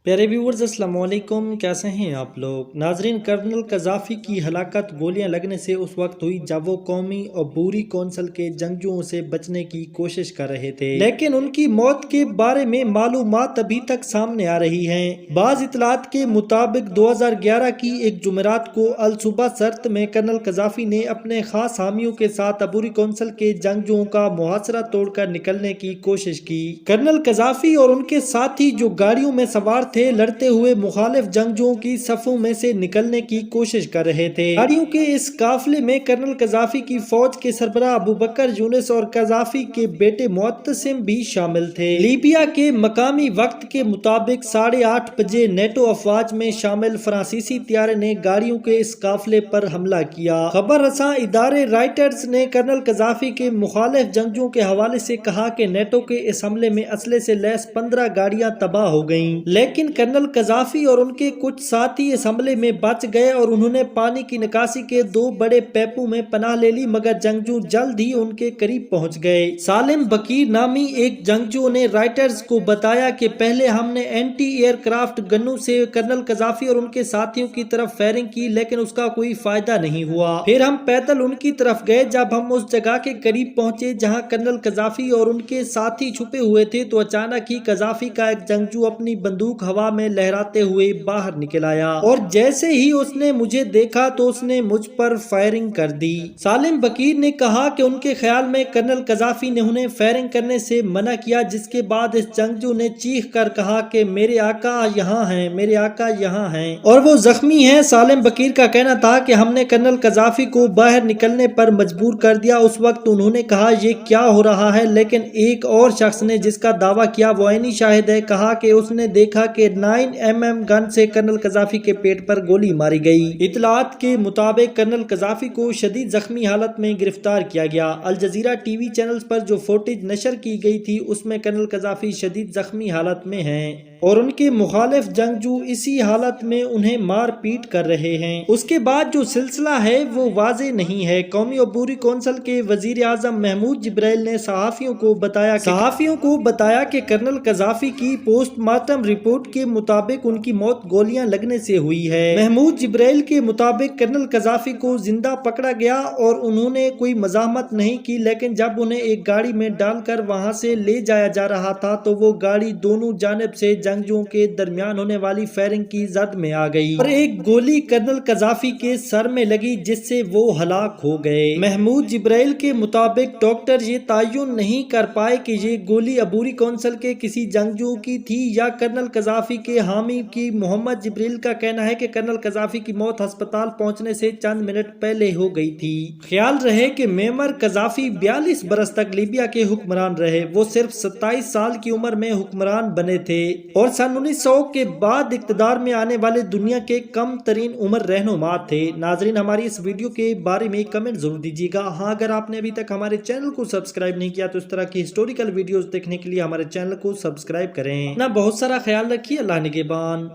پیارے ویورز السلام علیکم، کیسے ہیں آپ لوگ؟ ناظرین، کرنل قذافی کی ہلاکت گولیاں لگنے سے اس وقت ہوئی جب وہ قومی عبوری کونسل کے جنگجوؤں سے بچنے کی کوشش کر رہے تھے، لیکن ان کی موت کے بارے میں معلومات ابھی تک سامنے آ رہی ہیں۔ بعض اطلاعات کے مطابق 2011 کی ایک جمعرات کو الصبح سرت میں کرنل قذافی نے اپنے خاص حامیوں کے ساتھ عبوری کونسل کے جنگجوؤں کا محاصرہ توڑ کر نکلنے کی کوشش کی۔ کرنل قذافی اور ان کے ساتھی جو گاڑیوں میں سوار تھے لڑتے ہوئے مخالف جنگجوؤں کی صفوں میں سے نکلنے کی کوشش کر رہے تھے۔ گاڑیوں کے اس قافلے میں کرنل قذافی کی فوج کے سربراہ ابوبکر یونس اور قذافی کے بیٹے معتصم بھی شامل تھے۔ لیبیا کے مقامی وقت کے مطابق 8:30 بجے نیٹو افواج میں شامل فرانسیسی طیارے نے گاڑیوں کے اس قافلے پر حملہ کیا۔ خبر رساں ادارے رائٹرز نے کرنل قذافی کے مخالف جنگجوؤں کے حوالے سے کہا کہ نیٹو کے اس حملے میں اسلحے سے لیس 15 گاڑیاں تباہ ہو گئیں، لیکن کرنل قذافی اور ان کے کچھ ساتھی اس حملے میں بچ گئے اور انہوں نے پانی کی نکاسی کے 2 بڑے پیپوں میں پناہ لے لی، مگر جنگجو جلد ہی ان کے قریب پہنچ گئے۔ سالم بکیر نامی ایک جنگجو نے رائٹرز کو بتایا کہ پہلے ہم نے اینٹی ایئر کرافٹ گنوں سے کرنل قذافی اور ان کے ساتھیوں کی طرف فائرنگ کی، لیکن اس کا کوئی فائدہ نہیں ہوا۔ پھر ہم پیدل ان کی طرف گئے۔ جب ہم اس جگہ کے قریب پہنچے جہاں کرنل قذافی اور ان کے ساتھی چھپے ہوئے تھے تو اچانک ہی قذافی کا ایک جنگجو اپنی بندوق ہوا میں لہراتے ہوئے باہر نکل آیا اور جیسے ہی اس نے مجھے دیکھا تو اس نے مجھ پر فائرنگ کر دی۔ سالم بکیر نے کہا کہ ان کے خیال میں کرنل قذافی نے انہیں فائرنگ کرنے سے منع کیا، جس کے بعد اس جنگجو نے چیخ کر کہا کہ میرے آقا یہاں ہیں، میرے آقا یہاں ہیں اور وہ زخمی ہیں۔ سالم بکیر کا کہنا تھا کہ ہم نے کرنل قذافی کو باہر نکلنے پر مجبور کر دیا۔ اس وقت انہوں نے کہا یہ کیا ہو رہا ہے، لیکن ایک اور شخص نے جس کا دعویٰ کیا وہ عینی شاہد ہے، کہا کہ اس نے دیکھا کہ 9mm گن سے کرنل قذافی کے پیٹ پر گولی ماری گئی۔ اطلاعات کے مطابق کرنل قذافی کو شدید زخمی حالت میں گرفتار کیا گیا۔ الجزیرہ ٹی وی چینلز پر جو فوٹیج نشر کی گئی تھی اس میں کرنل قذافی شدید زخمی حالت میں ہیں اور ان کے مخالف جنگجو اسی حالت میں انہیں مار پیٹ کر رہے ہیں۔ اس کے بعد جو سلسلہ ہے وہ واضح نہیں ہے۔ قومی عبوری کونسل کے وزیر اعظم محمود جبرائیل نے صحافیوں کو بتایا کہ کرنل قذافی کی پوسٹ مارٹم رپورٹ کے مطابق ان کی موت گولیاں لگنے سے ہوئی ہے۔ محمود جبرائیل کے مطابق کرنل قذافی کو زندہ پکڑا گیا اور انہوں نے کوئی مزاحمت نہیں کی، لیکن جب انہیں ایک گاڑی میں ڈال کر وہاں سے لے جایا جا رہا تھا تو وہ گاڑی دونوں جانب سے جنگجوؤں کے درمیان ہونے والی فائرنگ کی زد میں آ گئی اور ایک گولی کرنل قذافی کے سر میں لگی جس سے وہ ہلاک ہو گئے۔ محمود جبرائیل کے مطابق ڈاکٹر یہ تعین نہیں کر پائے کہ یہ گولی عبوری کونسل کے کسی جنگجو کی تھی یا کرنل قذافی کے حامی کی۔ محمد جبرائیل کا کہنا ہے کہ کرنل قذافی کی موت ہسپتال پہنچنے سے چند منٹ پہلے ہو گئی تھی۔ خیال رہے کہ معمر قذافی 42 برس تک لیبیا کے حکمران رہے۔ وہ صرف 27 سال کی عمر میں حکمران بنے تھے اور سن 1900 کے بعد اقتدار میں آنے والے دنیا کے کم ترین عمر رہنما تھے۔ ناظرین، ہماری اس ویڈیو کے بارے میں کمنٹ ضرور دیجیے گا۔ ہاں، اگر آپ نے ابھی تک ہمارے چینل کو سبسکرائب نہیں کیا تو اس طرح کی ہسٹوریکل ویڈیوز دیکھنے کے لیے ہمارے چینل کو سبسکرائب کریں۔ اپنا بہت سارا خیال رکھیے۔ اللہ نگہبان۔